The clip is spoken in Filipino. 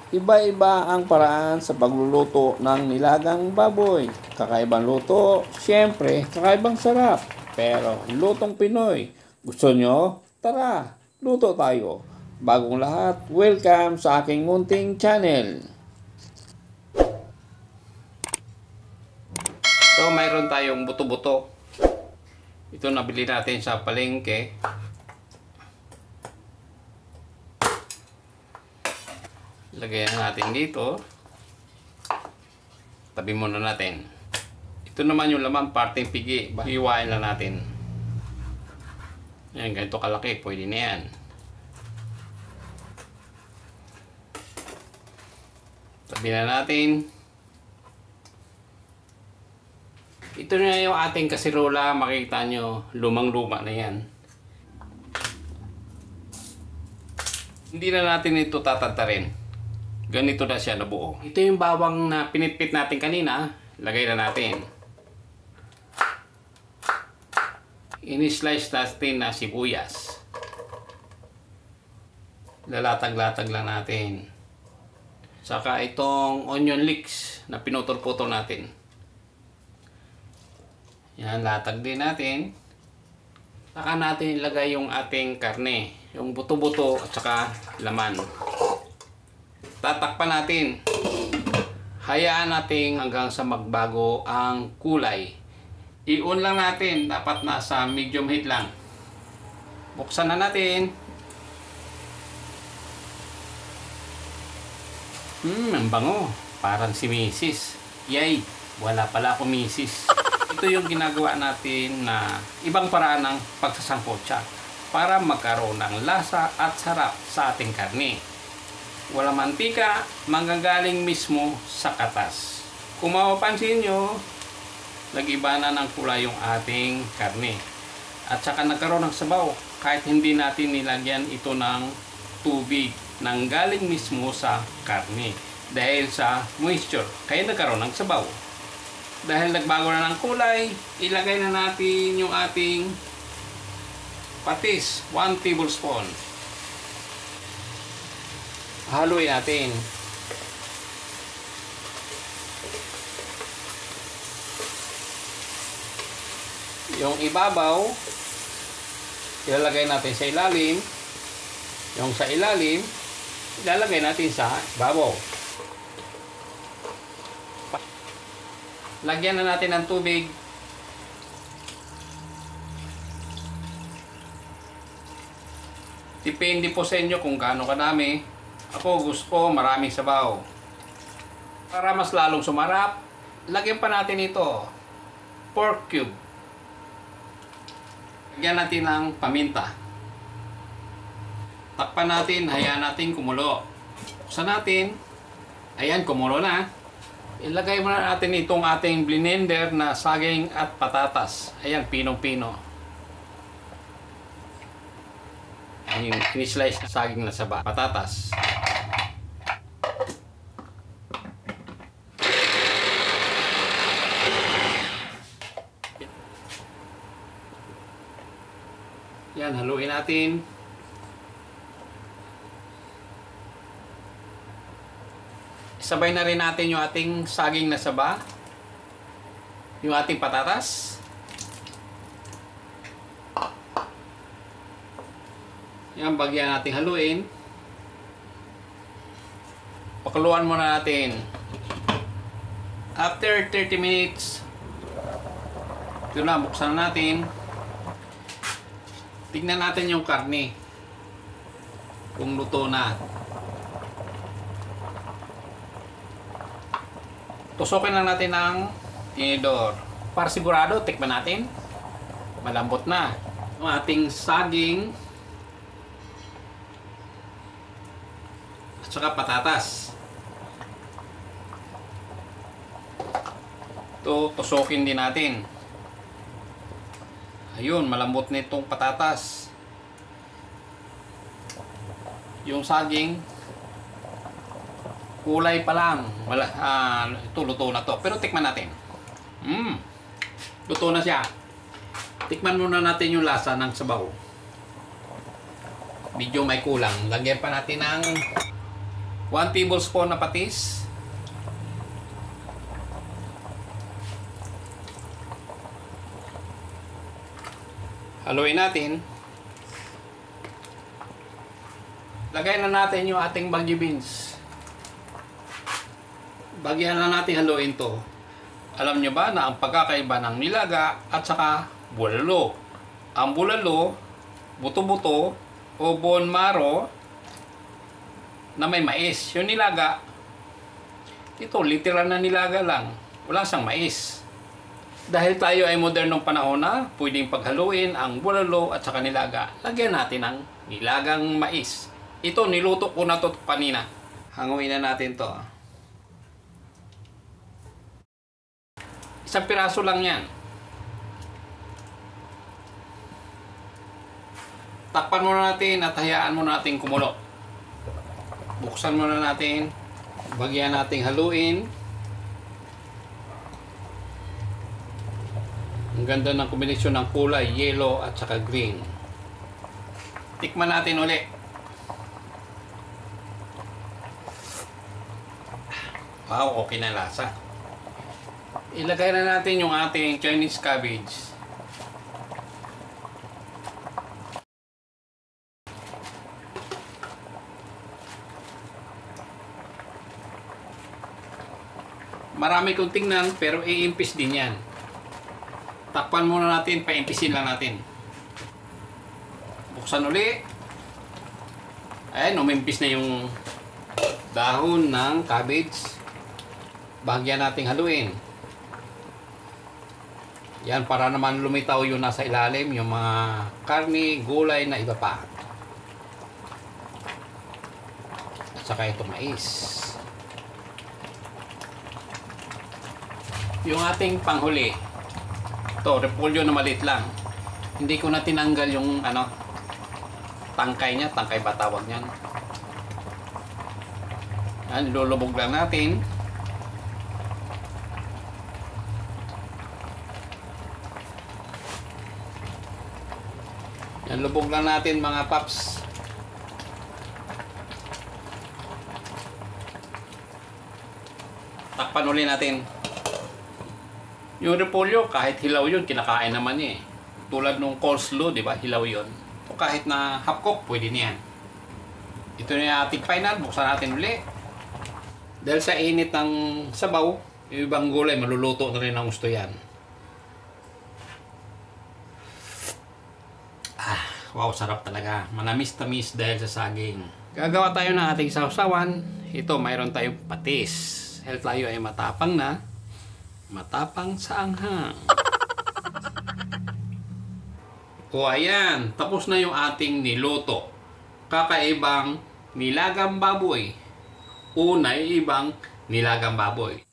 Iba-iba ang paraan sa pagluluto ng nilagang baboy. Kakaibang luto, siyempre, kakaibang sarap. Pero lutong Pinoy, gusto nyo? Tara, luto tayo. Bagong lahat, welcome sa aking munting channel. So, mayroon tayong buto-buto. Ito nabili natin sa palengke. Lagyan natin dito. Tabi muna natin. Ito naman yung laman, parteng pigi. Hiwain lang natin. Yan, ganito kalaki. Pwede na yan. Tabi na natin. Ito na yung ating kasirola. Makikita nyo, lumang-luma na yan. Hindi na natin ito tatantarin. Ganito na siya nabuo. Ito yung bawang na pinitpit natin kanina. Lagay na natin. Ini-slice natin na sibuyas. Lalatag-latag lang natin. Saka itong onion leeks na pinutol-putol natin. Yan, latag din natin. Saka natin ilagay yung ating karne. Yung buto-buto at saka laman. Tatakpan natin. Hayaan natin hanggang sa magbago ang kulay. I-on lang natin. Dapat nasa medium heat lang. Buksan na natin. Ang bango. Parang si Mrs. Yay! Wala pala ako Mrs. Ito yung ginagawa natin na ibang paraan ng pagsasangkotsa para magkaroon ng lasa at sarap sa ating karne. Walang mantika, manggagaling mismo sa katas. Kung mapapansin nyo, nag-iba na ng kulay yung ating karne. At saka nagkaroon ng sabaw kahit hindi natin nilagyan ito ng tubig nang galing mismo sa karne. Dahil sa moisture, kaya nagkaroon ng sabaw. Dahil nagbago na ng kulay, ilagay na natin yung ating patis, 1 tablespoon. Haluin natin. Yung ibabaw, ilalagay natin sa ilalim. Yung sa ilalim, ilalagay natin sa ibabaw. Lagyan na natin ng tubig. Depende po sa inyo kung gaano kadami. Ako gusto ko maraming sabaw. Para mas lalong sumarap, lagyan pa natin ito. Pork cube. Lagyan natin ng paminta. Takpan natin, hayaan natin kumulo. Buksan natin. Ayan, kumulo na. Ilagay muna natin itong ating blender na saging at patatas. Ayan, pinong-pino. Ayan, in-slice na saging na saba. Patatas. Yan, haluin natin. Sabay na rin natin yung ating saging na saba. Yung ating patatas. Yan, bagyan natin haluin. Pakuluan muna natin. After 30 minutes, ito na, buksan natin. Tignan natin yung karne. Kung luto na. Tusokin lang natin ng tinidor. Para sigurado, tikman natin. Malambot na. Yung ating saging. At saka patatas. Ito, tusokin din natin. Ayun, malambot na itong patatas. Yung saging, kulay pa lang. Wala, ito, luto na to. Pero tikman natin. Luto na siya. Tikman muna natin yung lasa ng sabaw. Medyo may kulang. Lagyan pa natin ng 1 tablespoon na patis. Haluin natin. Lagay na natin yung ating bagyo beans. Bagyan na natin haluin to. Alam nyo ba na ang pagkakaiba ng nilaga at saka bulalo? Ang bulalo, buto-buto o bone marrow na may mais. Yung nilaga, ito literal na nilaga lang. Wala siyang mais. Dahil tayo ay modernong panahon na, pwedeng paghaluin ang bulalo at saka nilaga. Lagyan natin ang nilagang mais. Ito, niluto ko na to kanina. Hanguin na natin to. Isang piraso lang yan. Takpan muna natin at hayaan muna natin kumulo. Buksan muna natin. Bagyan natin haluin. Ang ganda ng kombinasyon ng kulay, yellow at saka green. Tikman natin uli. Wow, okay na lasa. Ilagay na natin yung ating Chinese cabbage. Marami kong tingnan pero iimpis din yan. Takpan muna natin, paimpisin lang natin. Buksan uli. Ayan, umimpis na yung dahon ng cabbage. Bahagyan nating haluin. Yan, para naman lumitaw yung nasa ilalim, yung mga karni, gulay na iba pa. At saka ito mais. Yung ating panghuli. Ito, repolyo na maliit lang. Hindi ko na tinanggal yung tangkay niya. Tangkay ba tawag niyan? Yan, ilulubog lang natin. Yan, lubog lang natin mga paps. Takpan ulit natin. Yung repolyo, kahit hilaw yun, kinakain naman niya eh. Tulad nung coleslaw, di ba? Hilaw yun. O kahit na half cook, pwede niyan. Ito na yung ating final. Buksan natin uli. Dahil sa init ng sabaw, yung ibang gulay, maluluto na rin ang gusto yan. Wow, sarap talaga. Manamis-tamis dahil sa saging. Gagawa tayo ng ating sausawan. Ito, mayroon tayong patis. Dahil tayo ay matapang na. Matapang sa anghang. O ayan, tapos na yung ating niluto. Kakaibang nilagang baboy. Unay ibang nilagang baboy.